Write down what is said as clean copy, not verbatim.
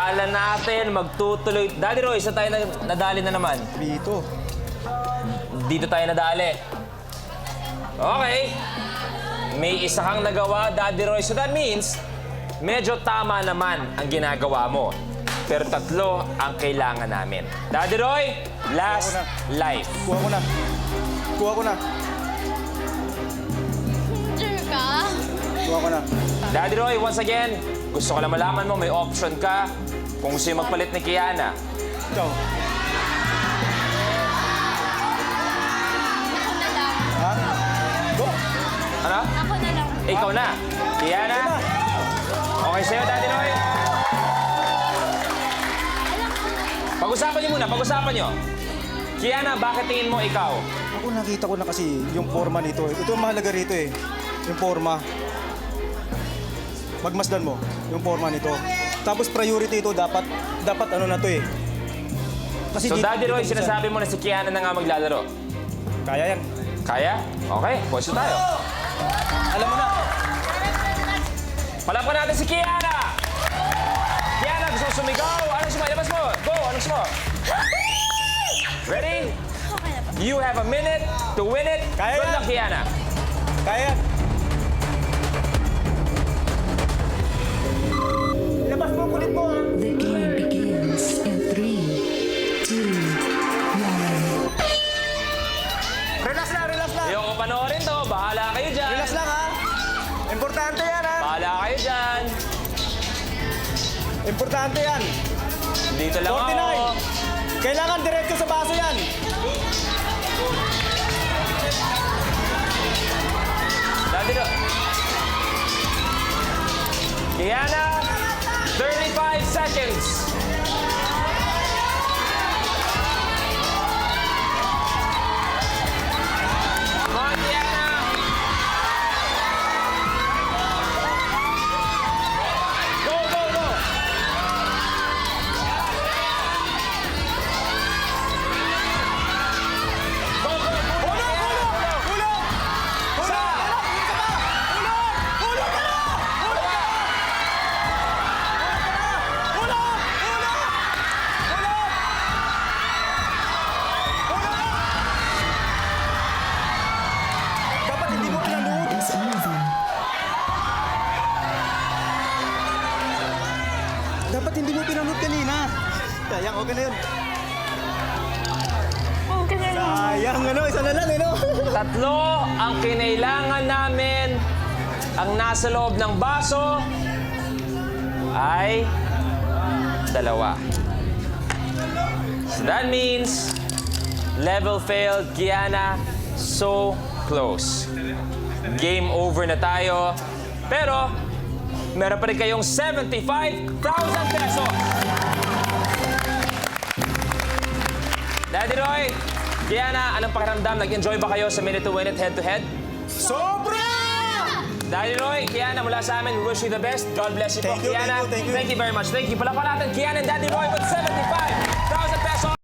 Akala natin magtutuloy. Daddy Roy, isa tayo nadali na naman. Dito. Dito tayo nadali. Okay. May isa kang nagawa, Daddy Roy. So that means, medyo tama naman ang ginagawa mo. Pero 3 ang kailangan namin. Daddy Roy, last life. Kuha ko na. Kuha ko na. Sure ka? Kuha ko na. Daddy Roy, once again, gusto ko lang malaman mo, may option ka kung gusto yung magpalit ni Kiana. Ikaw. Ako na lang. Ha? Go. Ano? Ako na lang. Ikaw na. Kiana? Okay sa'yo, Daddy Roy? Pag-usapan niyo muna, pag-usapan niyo. Kiana, bakit tingin mo ikaw? Ako nakita ko na kasi yung forma nito. Ito ang mahalaga rito eh. Yung forma. Magmasdan mo yung forma nito. Tapos priority ito dapat ano na to eh. Kasi So, dito- Daddy Roy, dito minsan- sinasabi mo na si Kiana na nga maglalaro. Kaya yan. Kaya? Okay, pwesto tayo. Alam mo na. Palapan natin si Kiana! Kiana, gusto mo sumigaw? Anong sumigaw? Labas mo! Go! Anong sumigaw? Ready? Okay na ba? You have a minute to win it. Kaya Good yan. luck, Kiana. Kaya yan. Labas mo, kulit mo ha. The game begins in 3, 2, 1. Relax lang, relax lang. Ayoko panoorin to. Bahala kayo dyan. Relax lang ha. Importante yan ha. Bahala kayo dyan. Importante yan. Dito lang 49. ako. Kailangan diretso sa baso yan. Daddy Roy. Kiana, 35 seconds. Come on, Kiana. Go, go, go. Go, go, go. Hulog! Isa. Dapat hindi mo pinanood. Is over. Dapat hindi mo pinanood kanina. Sayang, okay na yun. Okay na lang. Sayang, isa na lang, 3 ang kinailangan namin. Ang nasa loob ng baso ay 2. So that means level failed, Kiana. So close. Game over na tayo. Pero meron pa rin kayong 75,000 pesos. Daddy Roy, Kiana, anong pakiramdam? Nag-enjoy ba kayo sa Minute to Win It head-to-head? Sobra! Daddy Roy, Kiana, mula sa amin, we wish you the best. God bless you po, Thank you, Kiana. thank you, thank you. Thank you very much. Thank you. Palapan natin, Kiana and Daddy Roy with 75,000 pesos.